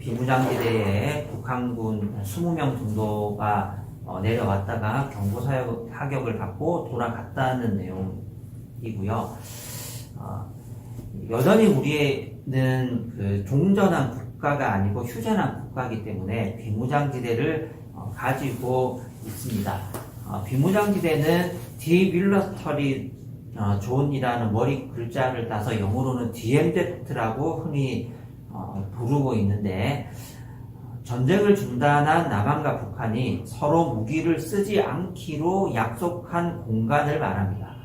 비무장지대에 북한군 20명 정도가 내려왔다가 경고사격을 받고 돌아갔다는 내용이고요. 여전히 우리는 그 종전한 국가가 아니고 휴전한 국가이기 때문에 비무장지대를 가지고 있습니다. 비무장지대는 디밀러터리 존이라는 머리 글자를 따서 영어로는 DMZ라고 흔히 부르고 있는데, 전쟁을 중단한 남한과 북한이 서로 무기를 쓰지 않기로 약속한 공간을 말합니다.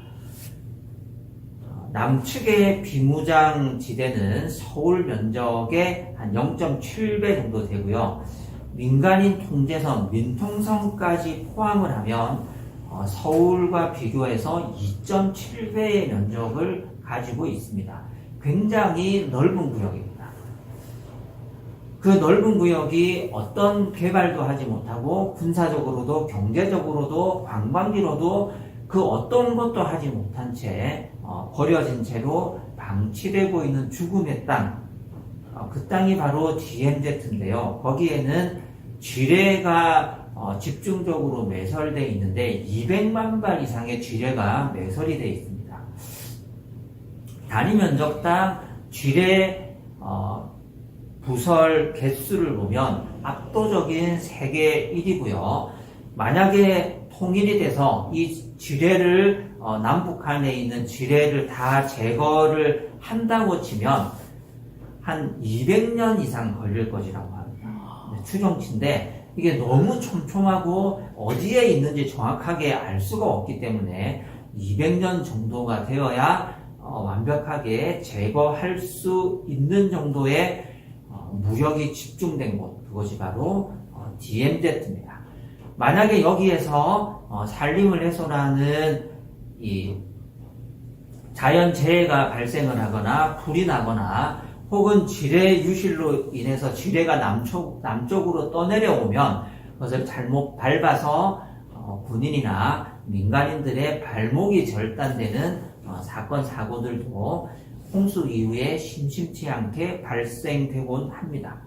남측의 비무장지대는 서울 면적의 한 0.7배 정도 되고요. 민간인 통제선, 민통선까지 포함을 하면 서울과 비교해서 2.7배의 면적을 가지고 있습니다. 굉장히 넓은 구역입니다. 그 넓은 구역이 어떤 개발도 하지 못하고 군사적으로도 경제적으로도 관광지로도 그 어떤 것도 하지 못한 채 버려진 채로 방치되고 있는 죽음의 땅, 그 땅이 바로 DMZ인데요. 거기에는 지뢰가 집중적으로 매설되어 있는데 200만 발 이상의 지뢰가 매설이 되어 있습니다. 단위 면적당 지뢰 부설 개수를 보면 압도적인 세계 1위고요. 만약에 통일이 돼서 이 지뢰를 남북한에 있는 지뢰를 다 제거를 한다고 치면 한 200년 이상 걸릴 것이라고 합니다. 추정치인데 이게 너무 촘촘하고 어디에 있는지 정확하게 알 수가 없기 때문에 200년 정도가 되어야 완벽하게 제거할 수 있는 정도의 무력이 집중된 곳, 그것이 바로 DMZ입니다. 만약에 여기에서 산림을 훼손하는 이 자연재해가 발생을 하거나 불이 나거나 혹은 지뢰 유실로 인해서 지뢰가 남쪽으로 떠내려오면 그것을 잘못 밟아서 군인이나 민간인들의 발목이 절단되는 사건, 사고들도 홍수 이후에 심심치 않게 발생되곤 합니다.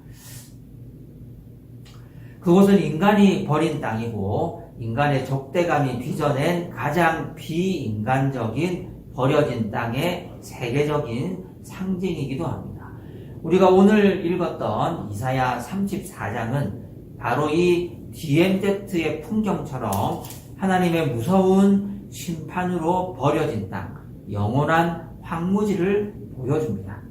그곳은 인간이 버린 땅이고 인간의 적대감이 빚어낸 가장 비인간적인 버려진 땅의 세계적인 상징이기도 합니다. 우리가 오늘 읽었던 이사야 34장은 바로 이 DMZ의 풍경처럼 하나님의 무서운 심판으로 버려진 땅, 영원한 황무지를 보여줍니다.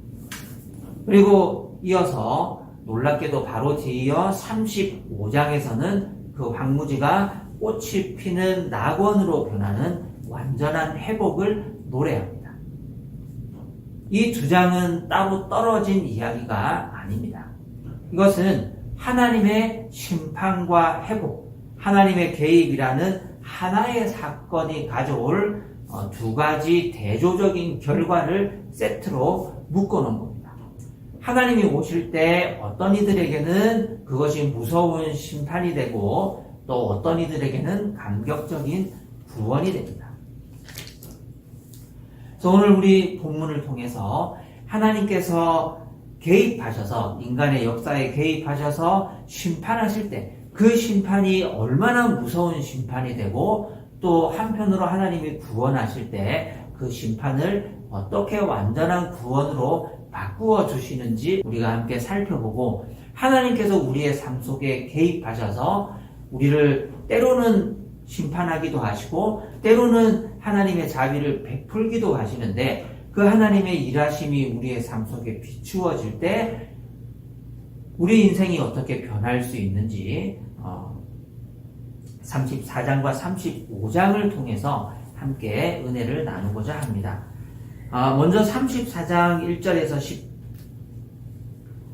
그리고 이어서 놀랍게도 바로 뒤이어 35장에서는 그 황무지가 꽃이 피는 낙원으로 변하는 완전한 회복을 노래합니다. 이 두 장은 따로 떨어진 이야기가 아닙니다. 이것은 하나님의 심판과 회복, 하나님의 개입이라는 하나의 사건이 가져올 두 가지 대조적인 결과를 세트로 묶어놓은 겁니다. 하나님이 오실 때 어떤 이들에게는 그것이 무서운 심판이 되고 또 어떤 이들에게는 감격적인 구원이 됩니다. 그래서 오늘 우리 본문을 통해서 하나님께서 개입하셔서 인간의 역사에 개입하셔서 심판하실 때 그 심판이 얼마나 무서운 심판이 되고 또 한편으로 하나님이 구원하실 때 그 심판을 어떻게 완전한 구원으로 바꾸어 주시는지 우리가 함께 살펴보고, 하나님께서 우리의 삶 속에 개입하셔서 우리를 때로는 심판하기도 하시고 때로는 하나님의 자비를 베풀기도 하시는데, 그 하나님의 일하심이 우리의 삶 속에 비추어질 때 우리 인생이 어떻게 변할 수 있는지 34장과 35장을 통해서 함께 은혜를 나누고자 합니다. 먼저 34장 1절에서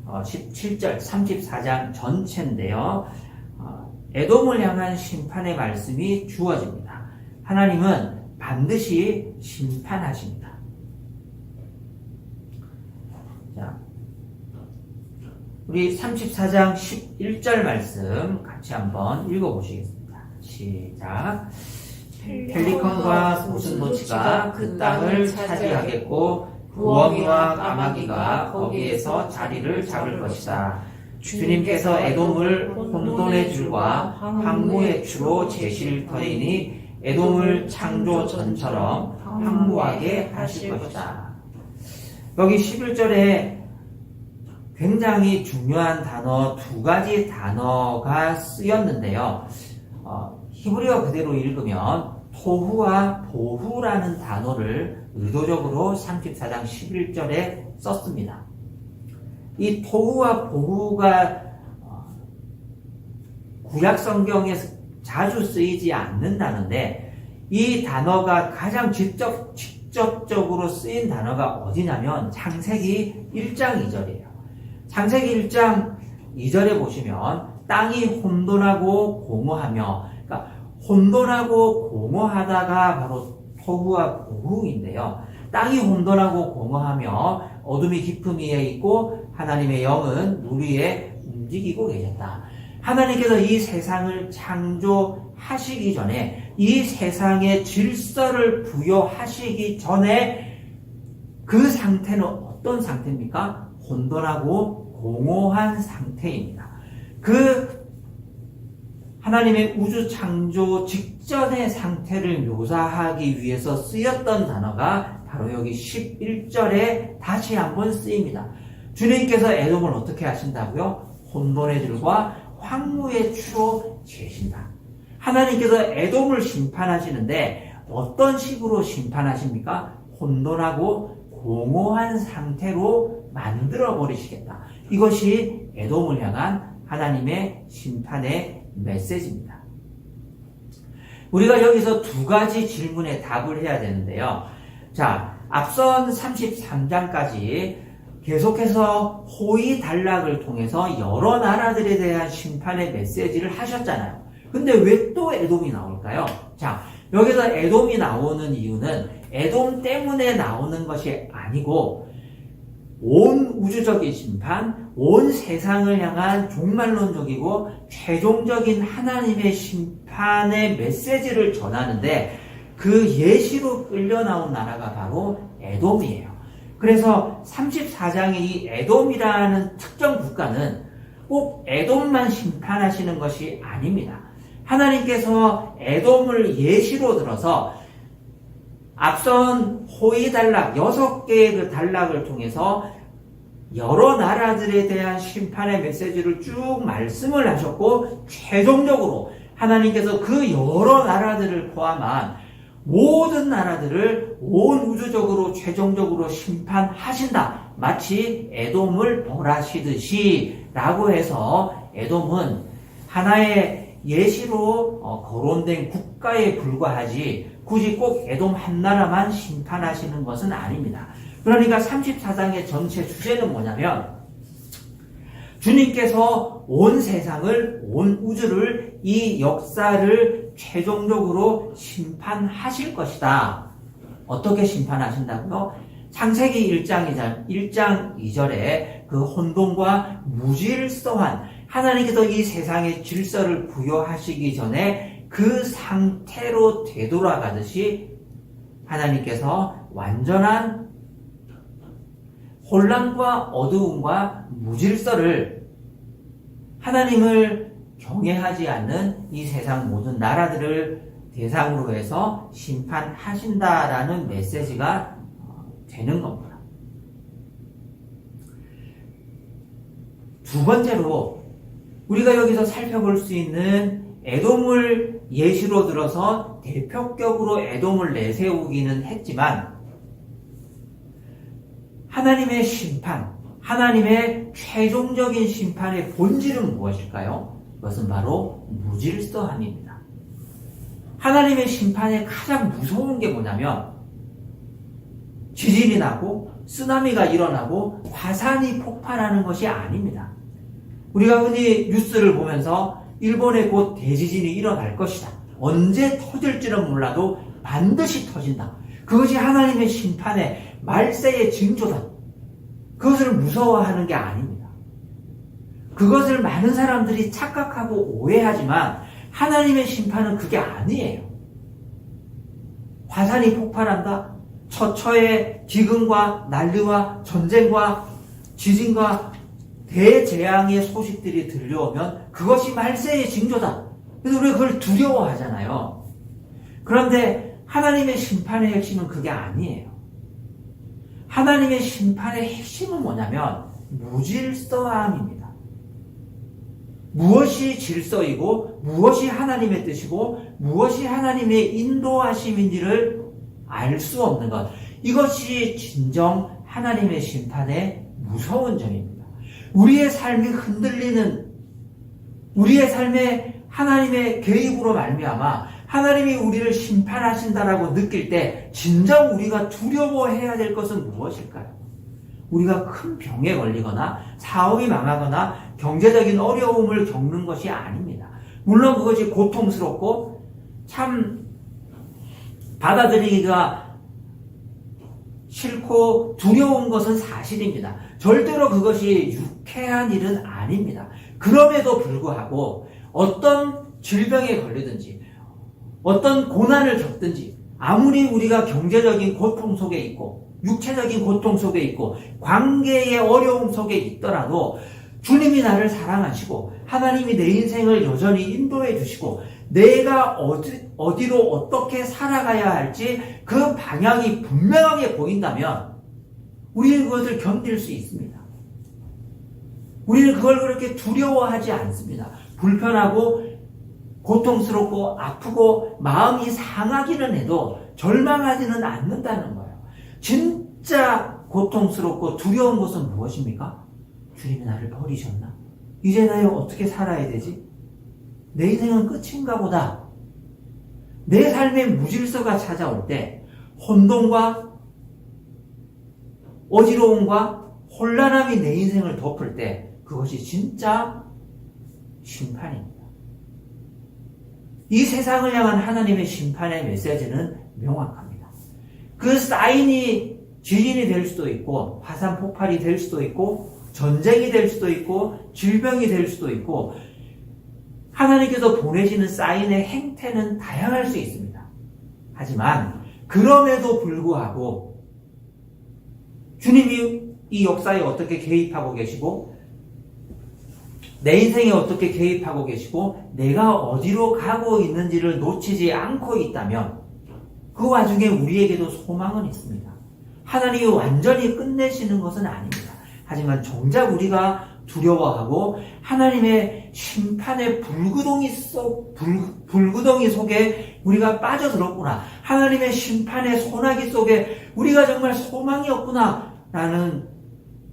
17절 34장 전체인데요. 에돔을 향한 심판의 말씀이 주어집니다. 하나님은 반드시 심판하십니다. 자, 우리 34장 11절 말씀 같이 한번 읽어보시겠습니다. 시작. 펠리컨과 고슴도치가 그 땅을 차지하겠고 부엉이와 까마귀가 거기에서 자리를 잡을 것이다. 주님께서 에돔을 혼돈의 줄과 황무의 추로 제실 터이니 에돔을 창조 전처럼 황무하게 하실 것이다. 여기 11절에 굉장히 중요한 단어 두 가지 단어가 쓰였는데요. 히브리어 그대로 읽으면 토후와 보후라는 단어를 의도적으로 34장 11절에 썼습니다. 이 토후와 보후가 구약 성경에서 자주 쓰이지 않는다는데 이 단어가 가장 직접적으로 쓰인 단어가 어디냐면 창세기 1장 2절이에요. 창세기 1장 2절에 보시면 땅이 혼돈하고 공허하며, 그러니까 혼돈하고 공허하다가 바로 토후와 보후인데요. 땅이 혼돈하고 공허하며 어둠이 깊음 위에 있고 하나님의 영은 물 위에 움직이고 계셨다. 하나님께서 이 세상을 창조하시기 전에, 이 세상에 질서를 부여하시기 전에 그 상태는 어떤 상태입니까? 혼돈하고 공허한 상태입니다. 그 하나님의 우주 창조 직전의 상태를 묘사하기 위해서 쓰였던 단어가 바로 여기 11절에 다시 한번 쓰입니다. 주님께서 에돔을 어떻게 하신다고요? 혼돈의 줄과 황무의 추로 재신다. 하나님께서 에돔을 심판하시는데 어떤 식으로 심판하십니까? 혼돈하고 공허한 상태로 만들어 버리시겠다. 이것이 에돔을 향한 하나님의 심판의 메시지입니다. 우리가 여기서 두 가지 질문에 답을 해야 되는데요. 자, 앞선 33장까지 계속해서 호위단락을 통해서 여러 나라들에 대한 심판의 메시지를 하셨잖아요. 근데 왜 또 에돔이 나올까요? 자, 여기서 에돔이 나오는 이유는 에돔 때문에 나오는 것이 아니고 온 우주적인 심판, 온 세상을 향한 종말론적이고 최종적인 하나님의 심판의 메시지를 전하는데 그 예시로 끌려 나온 나라가 바로 에돔이에요. 그래서 34장의 이 에돔이라는 특정 국가는 꼭 에돔만 심판하시는 것이 아닙니다. 하나님께서 에돔을 예시로 들어서 앞선 호위단락 6개의 그 단락을 통해서 여러 나라들에 대한 심판의 메시지를 쭉 말씀을 하셨고 최종적으로 하나님께서 그 여러 나라들을 포함한 모든 나라들을 온 우주적으로 최종적으로 심판하신다. 마치 에돔을 벌하시듯이 라고 해서 에돔은 하나의 예시로 거론된 국가에 불과하지 굳이 꼭 에돔 한 나라만 심판하시는 것은 아닙니다. 그러니까 34장의 전체 주제는 뭐냐면 주님께서 온 세상을, 온 우주를, 이 역사를 최종적으로 심판하실 것이다. 어떻게 심판하신다고요? 창세기 1장 2절에 그 혼돈과 무질서한 하나님께서 이 세상의 질서를 부여하시기 전에 그 상태로 되돌아가듯이 하나님께서 완전한 혼란과 어두움과 무질서를 하나님을 경외하지 않는 이 세상 모든 나라들을 대상으로 해서 심판하신다라는 메시지가 되는 겁니다. 두 번째로 우리가 여기서 살펴볼 수 있는 에돔을 예시로 들어서 대표격으로 에돔을 내세우기는 했지만 하나님의 심판, 하나님의 최종적인 심판의 본질은 무엇일까요? 그것은 바로 무질서함입니다. 하나님의 심판의 가장 무서운 게 뭐냐면 지진이 나고 쓰나미가 일어나고 화산이 폭발하는 것이 아닙니다. 우리가 흔히 뉴스를 보면서 일본에 곧 대지진이 일어날 것이다. 언제 터질지는 몰라도 반드시 터진다. 그것이 하나님의 심판의 말세의 징조다. 그것을 무서워하는 게 아닙니다. 그것을 많은 사람들이 착각하고 오해하지만 하나님의 심판은 그게 아니에요. 화산이 폭발한다. 처처의 기근과 난리와 전쟁과 지진과 대재앙의 소식들이 들려오면 그것이 말세의 징조다. 그래서 우리가 그걸 두려워하잖아요. 그런데 하나님의 심판의 핵심은 그게 아니에요. 하나님의 심판의 핵심은 뭐냐면 무질서함입니다. 무엇이 질서이고 무엇이 하나님의 뜻이고 무엇이 하나님의 인도하심인지를 알 수 없는 것. 이것이 진정 하나님의 심판의 무서운 점입니다. 우리의 삶이 흔들리는, 우리의 삶에 하나님의 개입으로 말미암아 하나님이 우리를 심판하신다라고 느낄 때 진정 우리가 두려워해야 될 것은 무엇일까요? 우리가 큰 병에 걸리거나 사업이 망하거나 경제적인 어려움을 겪는 것이 아닙니다. 물론 그것이 고통스럽고 참 받아들이기가 싫고 두려운 것은 사실입니다. 절대로 그것이 유쾌한 일은 아닙니다. 그럼에도 불구하고 어떤 질병에 걸리든지 어떤 고난을 겪든지 아무리 우리가 경제적인 고통 속에 있고 육체적인 고통 속에 있고 관계의 어려움 속에 있더라도 주님이 나를 사랑하시고 하나님이 내 인생을 여전히 인도해 주시고 내가 어디로 어떻게 살아가야 할지 그 방향이 분명하게 보인다면 우리는 그것을 견딜 수 있습니다. 우리는 그걸 그렇게 두려워하지 않습니다. 불편하고 고통스럽고 아프고 마음이 상하기는 해도 절망하지는 않는다는 거예요. 진짜 고통스럽고 두려운 것은 무엇입니까? 주님이 나를 버리셨나? 이제 나 어떻게 살아야 되지? 내 인생은 끝인가 보다. 내 삶에 무질서가 찾아올 때 혼돈과 어지러움과 혼란함이 내 인생을 덮을 때 그것이 진짜 심판입니다. 이 세상을 향한 하나님의 심판의 메시지는 명확합니다. 그 사인이 지진이 될 수도 있고 화산 폭발이 될 수도 있고 전쟁이 될 수도 있고 질병이 될 수도 있고 하나님께서 보내시는 사인의 행태는 다양할 수 있습니다. 하지만 그럼에도 불구하고 주님이 이 역사에 어떻게 개입하고 계시고 내 인생에 어떻게 개입하고 계시고 내가 어디로 가고 있는지를 놓치지 않고 있다면 그 와중에 우리에게도 소망은 있습니다. 하나님이 완전히 끝내시는 것은 아닙니다. 하지만 정작 우리가 두려워하고 하나님의 심판의 불구덩이 속에 우리가 빠져들었구나. 하나님의 심판의 소나기 속에 우리가 정말 소망이 없구나. 라는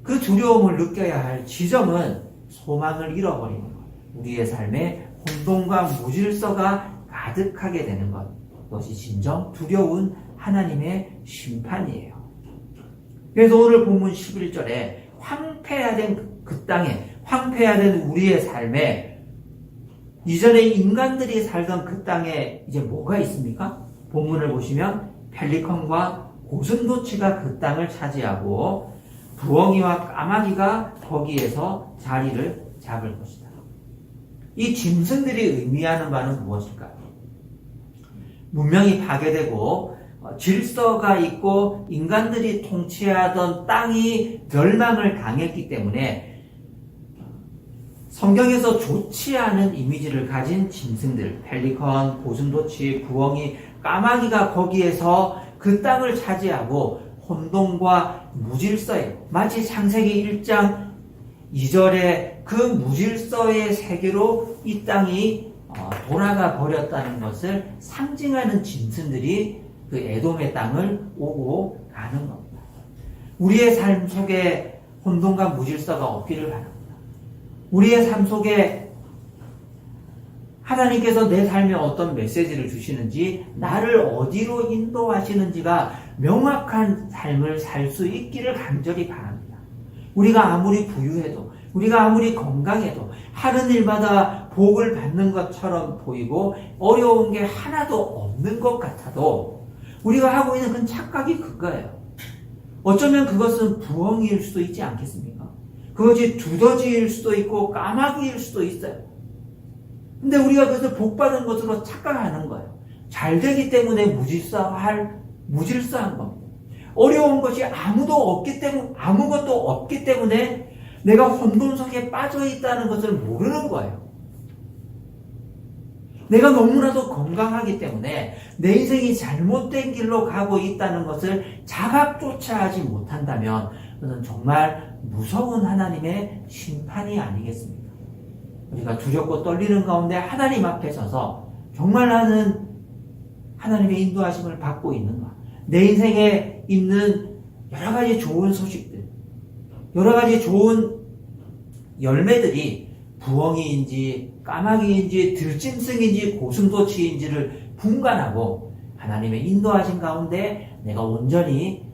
그 두려움을 느껴야 할 지점은 소망을 잃어버리는 것. 우리의 삶에 혼돈과 무질서가 가득하게 되는 것. 그것이 진정 두려운 하나님의 심판이에요. 그래서 오늘 본문 11절에 황폐화된 그 땅에, 황폐화된 우리의 삶에 이전에 인간들이 살던 그 땅에 이제 뭐가 있습니까? 본문을 보시면 펠리컨과 고슴도치가 그 땅을 차지하고 부엉이와 까마귀가 거기에서 자리를 잡을 것이다. 이 짐승들이 의미하는 바는 무엇일까요? 문명이 파괴되고 질서가 있고 인간들이 통치하던 땅이 멸망을 당했기 때문에 성경에서 좋지 않은 이미지를 가진 짐승들, 펠리컨, 고슴도치, 부엉이, 까마귀가 거기에서 그 땅을 차지하고 혼돈과 무질서에 마치 창세기 1장 2절에 그 무질서의 세계로 이 땅이 돌아가 버렸다는 것을 상징하는 짐승들이 그 에돔의 땅을 오고 가는 겁니다. 우리의 삶 속에 혼돈과 무질서가 없기를 바랍니다. 우리의 삶 속에 하나님께서 내 삶에 어떤 메시지를 주시는지, 나를 어디로 인도하시는지가 명확한 삶을 살 수 있기를 간절히 바랍니다. 우리가 아무리 부유해도, 우리가 아무리 건강해도, 하는 일마다 복을 받는 것처럼 보이고 어려운 게 하나도 없는 것 같아도 우리가 하고 있는 그 착각이 그거예요. 어쩌면 그것은 부엉이일 수도 있지 않겠습니까? 그것이 두더지일 수도 있고 까마귀일 수도 있어요. 근데 우리가 그것을 복받은 것으로 착각하는 거예요. 잘 되기 때문에 무질서한 겁니다. 어려운 것이 아무것도 없기 때문에 내가 혼돈 속에 빠져 있다는 것을 모르는 거예요. 내가 너무나도 건강하기 때문에 내 인생이 잘못된 길로 가고 있다는 것을 자각조차 하지 못한다면 그것은 정말 무서운 하나님의 심판이 아니겠습니까? 우리가 두렵고 떨리는 가운데 하나님 앞에 서서 정말 나는 하나님의 인도하심을 받고 있는가? 내 인생에 있는 여러 가지 좋은 소식들, 여러 가지 좋은 열매들이 부엉이인지 까마귀인지 들짐승인지 고슴도치인지를 분간하고 하나님의 인도하신 가운데 내가 온전히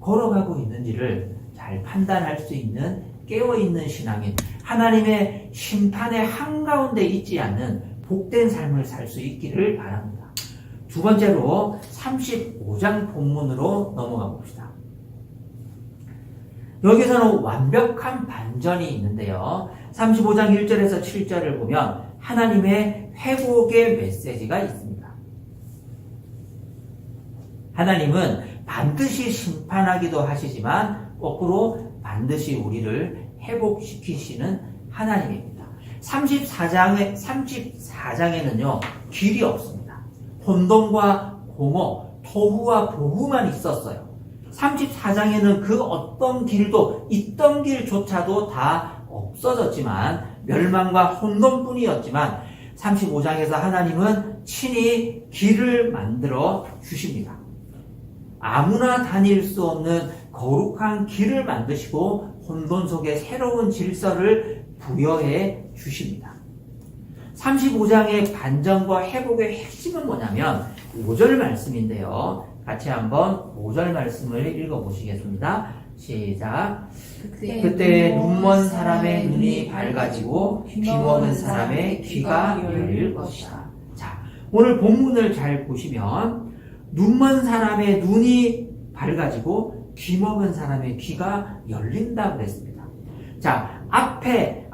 걸어가고 있는지를 잘 판단할 수 있는 깨어있는 신앙인, 하나님의 심판의 한가운데 있지 않는 복된 삶을 살 수 있기를 바랍니다. 두 번째로 35장 본문으로 넘어가 봅시다. 여기서는 완벽한 반전이 있는데요. 35장 1절에서 7절을 보면 하나님의 회복의 메시지가 있습니다. 하나님은 반드시 심판하기도 하시지만 거꾸로 반드시 우리를 회복시키시는 하나님입니다. 34장에는요, 길이 없습니다. 혼돈과 공허, 토후와 보후만 있었어요. 34장에는 그 어떤 길도, 있던 길조차도 다 없어졌지만, 멸망과 혼돈뿐이었지만, 35장에서 하나님은 친히 길을 만들어 주십니다. 아무나 다닐 수 없는 거룩한 길을 만드시고 혼돈 속에 새로운 질서를 부여해 주십니다. 35장의 반전과 회복의 핵심은 뭐냐면 5절 말씀인데요. 같이 한번 5절 말씀을 읽어보시겠습니다. 시작. 그때 눈먼 사람의 눈이 밝아지고 귀먹은 사람의 귀가 열릴 것이다. 자, 오늘 본문을 잘 보시면 눈먼 사람의 눈이 밝아지고 귀먹은 사람의 귀가 열린다고 했습니다. 자, 앞에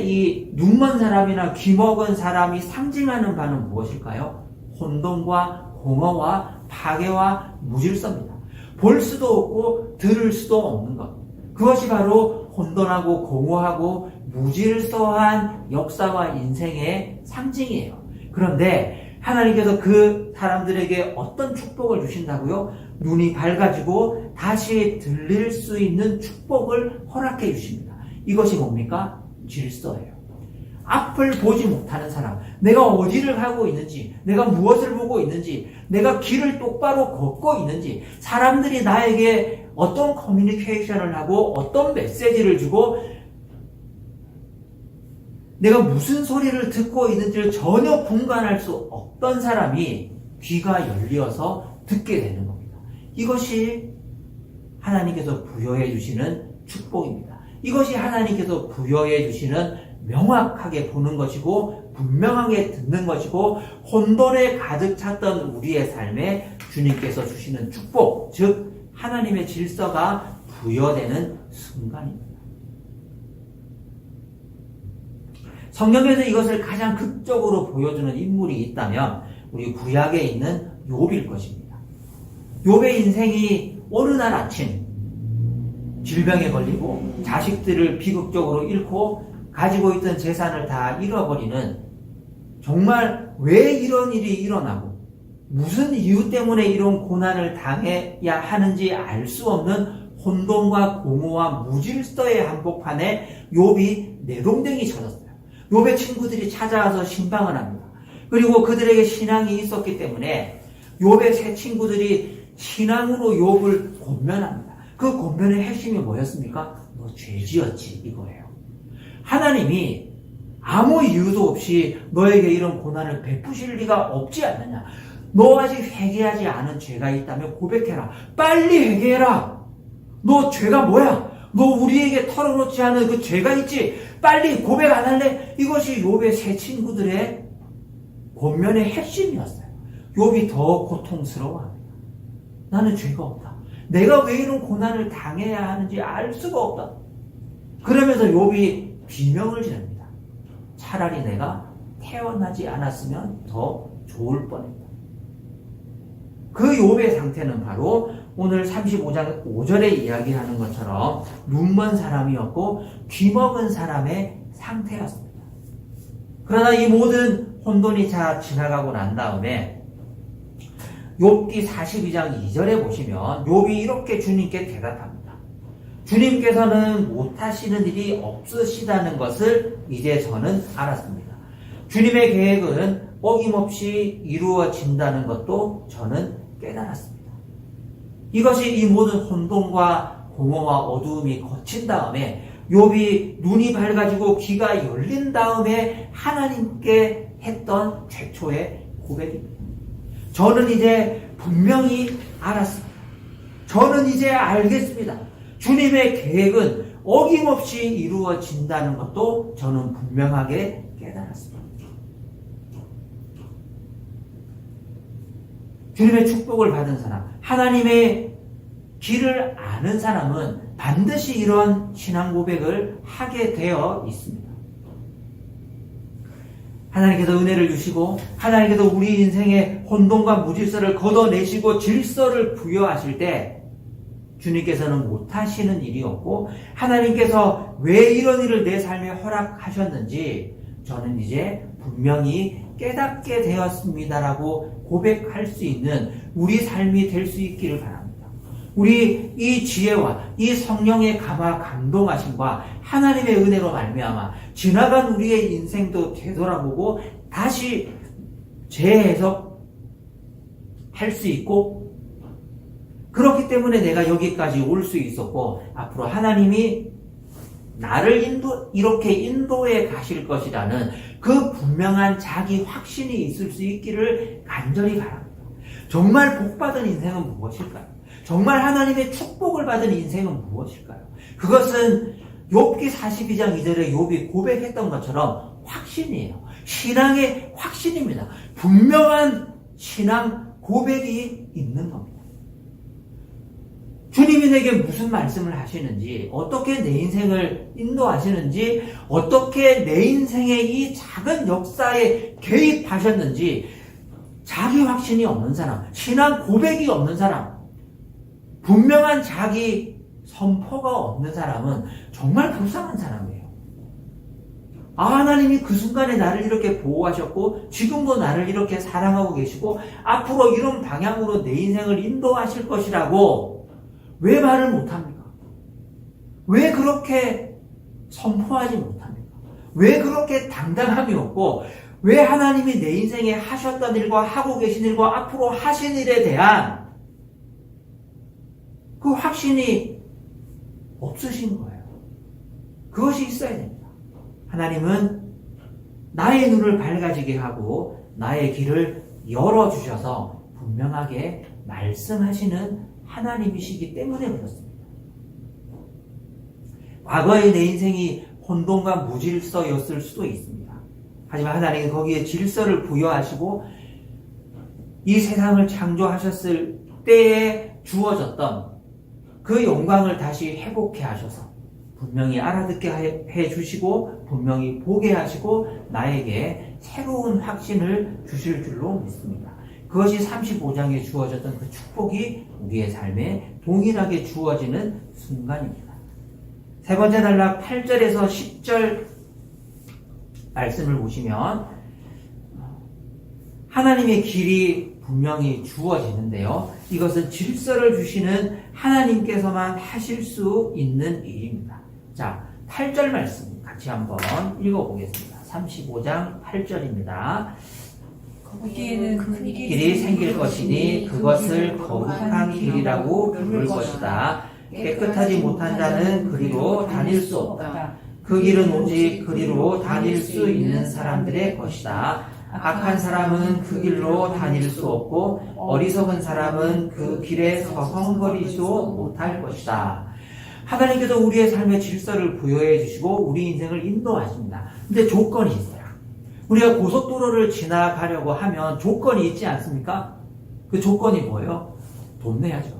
이 눈먼 사람이나 귀먹은 사람이 상징하는 바는 무엇일까요? 혼돈과 공허와 파괴와 무질서입니다. 볼 수도 없고 들을 수도 없는 것. 그것이 바로 혼돈하고 공허하고 무질서한 역사와 인생의 상징이에요. 그런데 하나님께서 그 사람들에게 어떤 축복을 주신다고요? 눈이 밝아지고 다시 들릴 수 있는 축복을 허락해 주십니다. 이것이 뭡니까? 질서예요. 앞을 보지 못하는 사람, 내가 어디를 가고 있는지, 내가 무엇을 보고 있는지, 내가 길을 똑바로 걷고 있는지, 사람들이 나에게 어떤 커뮤니케이션을 하고 어떤 메시지를 주고 내가 무슨 소리를 듣고 있는지를 전혀 분간할 수 없던 사람이 귀가 열려서 듣게 되는 겁니다. 이것이 하나님께서 부여해 주시는 축복입니다. 이것이 하나님께서 부여해 주시는 명확하게 보는 것이고 분명하게 듣는 것이고 혼돈에 가득 찼던 우리의 삶에 주님께서 주시는 축복, 즉 하나님의 질서가 부여되는 순간입니다. 성경에서 이것을 가장 극적으로 보여주는 인물이 있다면 우리 구약에 있는 욥일 것입니다. 욥의 인생이 어느 날 아침 질병에 걸리고 자식들을 비극적으로 잃고 가지고 있던 재산을 다 잃어버리는, 정말 왜 이런 일이 일어나고 무슨 이유 때문에 이런 고난을 당해야 하는지 알 수 없는 혼돈과 공허와 무질서의 한복판에 욥이 내동댕이 쳐졌어요. 욥의 친구들이 찾아와서 신방을 합니다. 그리고 그들에게 신앙이 있었기 때문에 욥의 세 친구들이 신앙으로 욥을 권면합니다. 그 권면의 핵심이 뭐였습니까? 너 죄지었지, 이거예요. 하나님이 아무 이유도 없이 너에게 이런 고난을 베푸실 리가 없지 않느냐. 너 아직 회개하지 않은 죄가 있다면 고백해라. 빨리 회개해라. 너 죄가 뭐야? 너 우리에게 털어놓지 않은 그 죄가 있지? 빨리 고백 안 할래? 이것이 욥의 세 친구들의 권면의 핵심이었어요. 욥이 더 고통스러워합니다. 나는 죄가 없다. 내가 왜 이런 고난을 당해야 하는지 알 수가 없다. 그러면서 욥이 비명을 지릅니다. 차라리 내가 태어나지 않았으면 더 좋을 뻔했다. 그 욥의 상태는 바로 오늘 35장 5절에 이야기하는 것처럼 눈먼 사람이었고 귀먹은 사람의 상태였습니다. 그러나 이 모든 혼돈이 다 지나가고 난 다음에 욥기 42장 2절에 보시면 욥이 이렇게 주님께 대답합니다. 주님께서는 못하시는 일이 없으시다는 것을 이제 저는 알았습니다. 주님의 계획은 어김없이 이루어진다는 것도 저는 깨달았습니다. 이것이 이 모든 혼돈과 공허와 어두움이 거친 다음에 욥이 눈이 밝아지고 귀가 열린 다음에 하나님께 했던 최초의 고백입니다. 저는 이제 분명히 알았습니다. 저는 이제 알겠습니다. 주님의 계획은 어김없이 이루어진다는 것도 저는 분명하게 깨달았습니다. 주님의 축복을 받은 사람, 하나님의 길을 아는 사람은 반드시 이런 신앙 고백을 하게 되어 있습니다. 하나님께서 은혜를 주시고 하나님께서 우리 인생의 혼돈과 무질서를 걷어내시고 질서를 부여하실 때 주님께서는 못하시는 일이 없고 하나님께서 왜 이런 일을 내 삶에 허락하셨는지 저는 이제 분명히 깨닫게 되었습니다라고 고백할 수 있는 우리 삶이 될 수 있기를 바랍니다. 우리 이 지혜와 이 성령의 감화 감동하심과 하나님의 은혜로 말미암아 지나간 우리의 인생도 되돌아보고 다시 재해석할 수 있고 그렇기 때문에 내가 여기까지 올 수 있었고 앞으로 하나님이 나를 이렇게 인도해 가실 것이라는 그 분명한 자기 확신이 있을 수 있기를 간절히 바랍니다. 정말 복받은 인생은 무엇일까요? 정말 하나님의 축복을 받은 인생은 무엇일까요? 그것은 욥기 42장 2절에 욥이 고백했던 것처럼 확신이에요. 신앙의 확신입니다. 분명한 신앙 고백이 있는 겁니다. 주님이 내게 무슨 말씀을 하시는지, 어떻게 내 인생을 인도하시는지, 어떻게 내 인생의 이 작은 역사에 개입하셨는지 자기 확신이 없는 사람, 신앙 고백이 없는 사람, 분명한 자기 선포가 없는 사람은 정말 불쌍한 사람이에요. 하나님이 그 순간에 나를 이렇게 보호하셨고 지금도 나를 이렇게 사랑하고 계시고 앞으로 이런 방향으로 내 인생을 인도하실 것이라고 왜 말을 못합니까? 왜 그렇게 선포하지 못합니까? 왜 그렇게 당당함이 없고 왜 하나님이 내 인생에 하셨던 일과 하고 계신 일과 앞으로 하신 일에 대한 그 확신이 없으신 거예요. 그것이 있어야 됩니다. 하나님은 나의 눈을 밝아지게 하고 나의 길을 열어주셔서 분명하게 말씀하시는 하나님이시기 때문에 그렇습니다. 과거의 내 인생이 혼돈과 무질서였을 수도 있습니다. 하지만 하나님은 거기에 질서를 부여하시고 이 세상을 창조하셨을 때에 주어졌던 그 영광을 다시 회복해 하셔서 분명히 알아듣게 해 주시고 분명히 보게 하시고 나에게 새로운 확신을 주실 줄로 믿습니다. 그것이 35장에 주어졌던 그 축복이 우리의 삶에 동일하게 주어지는 순간입니다. 세 번째 단락 8절에서 10절 말씀을 보시면 하나님의 길이 분명히 주어지는데요. 이것은 질서를 주시는 하나님께서만 하실 수 있는 일입니다. 자, 8절 말씀 같이 한번 읽어보겠습니다. 35장 8절입니다. 거기에는 큰 길이 생길 것이니 그것을 거룩한 길이라고 부를 것이다. 깨끗하지 못한 자는 그리로 다닐 수 없다. 그 길은 오직 그리로 다닐 수 있는 사람들의 것이다. 악한 사람은 그 길로 다닐 수 없고 어리석은 사람은 그 길에 서성거리지도 못할 것이다. 하나님께서 우리의 삶의 질서를 부여해 주시고 우리 인생을 인도하십니다. 근데 조건이 있어요. 우리가 고속도로를 지나가려고 하면 조건이 있지 않습니까? 그 조건이 뭐예요? 돈 내야죠.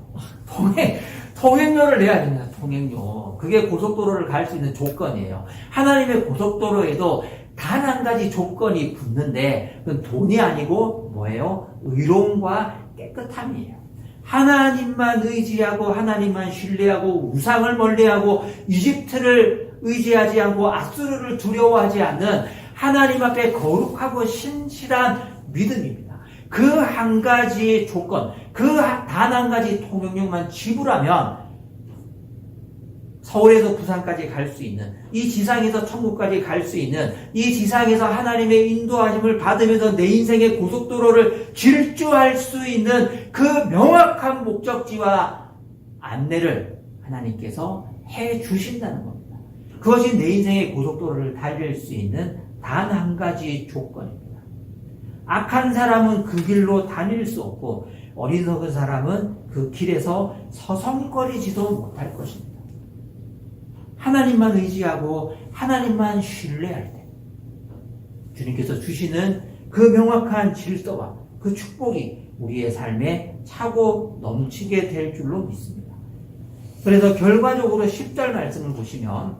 통행료를 내야 됩니다. 통행료. 그게 고속도로를 갈 수 있는 조건이에요. 하나님의 고속도로에도 단 한 가지 조건이 붙는데 그건 돈이 아니고 뭐예요? 의로움과 깨끗함이에요. 하나님만 의지하고 하나님만 신뢰하고 우상을 멀리하고 이집트를 의지하지 않고 아수르를 두려워하지 않는 하나님 앞에 거룩하고 신실한 믿음입니다. 그 한 가지 조건, 그 단 한 가지 통용력만 지불하면 서울에서 부산까지 갈 수 있는, 이 지상에서 천국까지 갈 수 있는, 이 지상에서 하나님의 인도하심을 받으면서 내 인생의 고속도로를 질주할 수 있는 그 명확한 목적지와 안내를 하나님께서 해 주신다는 겁니다. 그것이 내 인생의 고속도로를 달릴 수 있는 단 한 가지 조건입니다. 악한 사람은 그 길로 다닐 수 없고 어리석은 사람은 그 길에서 서성거리지도 못할 것입니다. 하나님만 의지하고 하나님만 신뢰할 때 주님께서 주시는 그 명확한 질서와 그 축복이 우리의 삶에 차고 넘치게 될 줄로 믿습니다. 그래서 결과적으로 10절 말씀을 보시면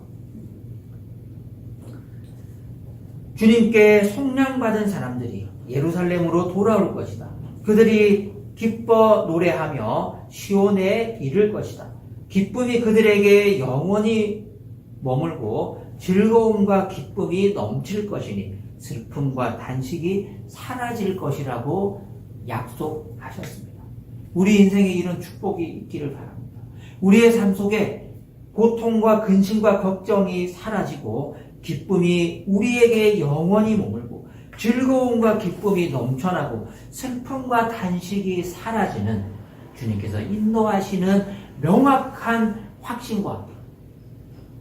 주님께 속량받은 사람들이 예루살렘으로 돌아올 것이다. 그들이 기뻐 노래하며 시온에 이를 것이다. 기쁨이 그들에게 영원히 머물고 즐거움과 기쁨이 넘칠 것이니 슬픔과 단식이 사라질 것이라고 약속하셨습니다. 우리 인생에 이런 축복이 있기를 바랍니다. 우리의 삶 속에 고통과 근심과 걱정이 사라지고 기쁨이 우리에게 영원히 머물고 즐거움과 기쁨이 넘쳐나고 슬픔과 단식이 사라지는 주님께서 인도하시는 명확한 확신과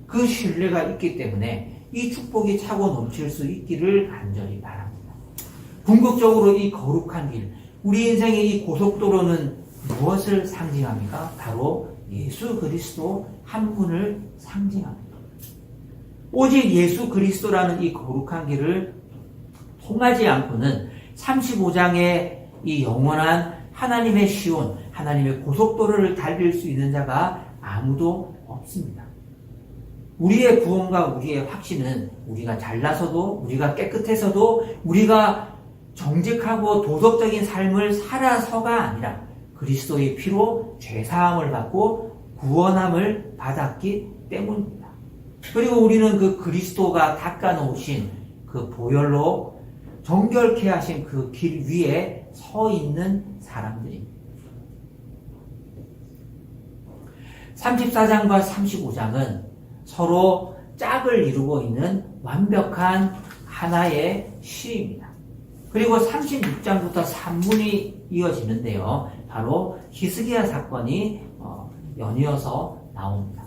그 신뢰가 있기 때문에 이 축복이 차고 넘칠 수 있기를 간절히 바랍니다. 궁극적으로 이 거룩한 길, 우리 인생의 이 고속도로는 무엇을 상징합니까? 바로 예수 그리스도 한 분을 상징합니다. 오직 예수 그리스도라는 이 거룩한 길을 통하지 않고는 35장의 이 영원한 하나님의 시온, 하나님의 고속도로를 달릴 수 있는 자가 아무도 없습니다. 우리의 구원과 우리의 확신은 우리가 잘나서도, 우리가 깨끗해서도, 우리가 정직하고 도덕적인 삶을 살아서가 아니라 그리스도의 피로 죄사함을 받고 구원함을 받았기 때문입니다. 그리고 우리는 그 그리스도가 닦아놓으신 그 보혈로 정결케 하신 그 길 위에 서 있는 사람들입니다. 34장과 35장은 서로 짝을 이루고 있는 완벽한 하나의 시입니다. 그리고 36장부터 산문이 이어지는데요. 바로 히스기야 사건이 연이어서 나옵니다.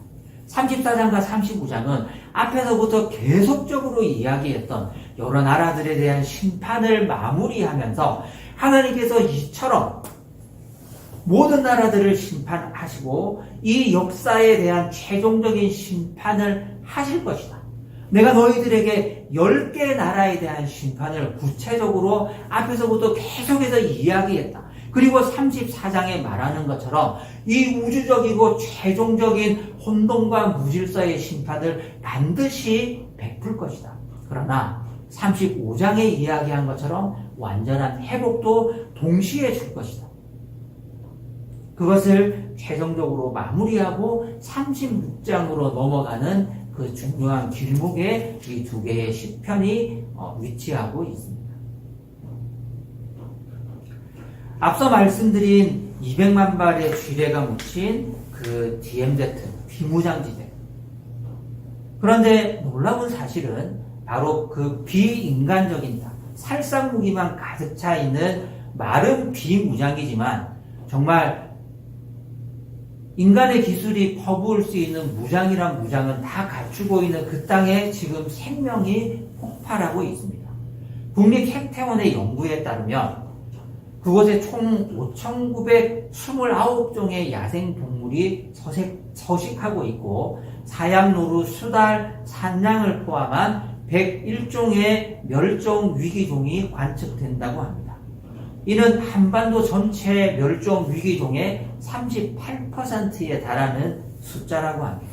34장과 35장은 앞에서부터 계속적으로 이야기했던 여러 나라들에 대한 심판을 마무리하면서 하나님께서 이처럼 모든 나라들을 심판하시고 이 역사에 대한 최종적인 심판을 하실 것이다. 내가 너희들에게 10개 나라에 대한 심판을 구체적으로 앞에서부터 계속해서 이야기했다. 그리고 34장에 말하는 것처럼 이 우주적이고 최종적인 혼돈과 무질서의 심판을 반드시 베풀 것이다. 그러나 35장에 이야기한 것처럼 완전한 회복도 동시에 줄 것이다. 그것을 최종적으로 마무리하고 36장으로 넘어가는 그 중요한 길목에 이 두 개의 시편이 위치하고 있습니다. 앞서 말씀드린 200만 발의 쥐레가 묻힌 그 DMZ, 비무장지대. 그런데 놀라운 사실은 바로 그 비인간적인 살상무기만 가득 차 있는 마른 비무장이지만 정말 인간의 기술이 퍼부을 수 있는 무장이란 무장은 다 갖추고 있는 그 땅에 지금 생명이 폭발하고 있습니다. 국립생태원의 연구에 따르면 그곳에 총 5,929종의 야생동물이 서식하고 있고 사약노루, 수달, 산양을 포함한 101종의 멸종 위기종이 관측된다고 합니다. 이는 한반도 전체 멸종 위기종의 38%에 달하는 숫자라고 합니다.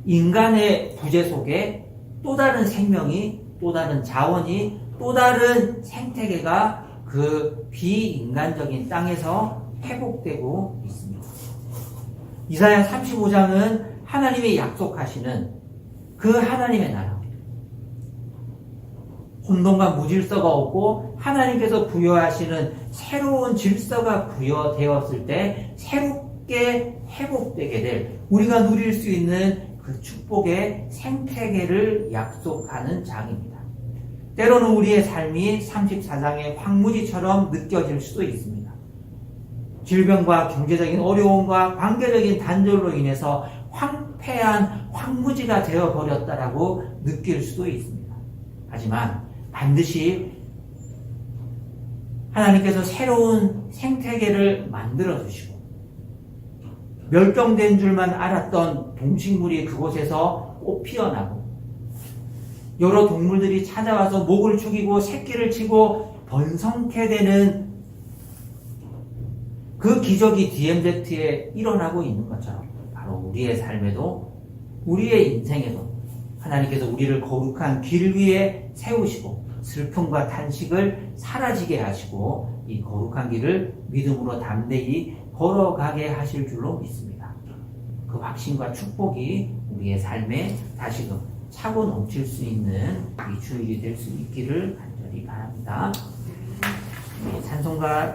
인간의 부재 속에 또 다른 생명이, 또 다른 자원이, 또 다른 생태계가 그 비인간적인 땅에서 회복되고 있습니다. 이사야 35장은 하나님이 약속하시는 그 하나님의 나라, 혼돈과 무질서가 없고 하나님께서 부여하시는 새로운 질서가 부여되었을 때 새롭게 회복되게 될, 우리가 누릴 수 있는 그 축복의 생태계를 약속하는 장입니다. 때로는 우리의 삶이 34장의 황무지처럼 느껴질 수도 있습니다. 질병과 경제적인 어려움과 관계적인 단절로 인해서 황폐한 황무지가 되어버렸다라고 느낄 수도 있습니다. 하지만 반드시 하나님께서 새로운 생태계를 만들어주시고 멸종된 줄만 알았던 동식물이 그곳에서 꽃 피어나고 여러 동물들이 찾아와서 목을 축이고 새끼를 치고 번성케 되는 그 기적이 DMZ에 일어나고 있는 것처럼 바로 우리의 삶에도 우리의 인생에도 하나님께서 우리를 거룩한 길 위에 세우시고 슬픔과 탄식을 사라지게 하시고 이 거룩한 길을 믿음으로 담대히 걸어가게 하실 줄로 믿습니다. 그 확신과 축복이 우리의 삶에 다시금 차고 넘칠 수 있는 이 주일이 될 수 있기를 간절히 바랍니다. 찬송가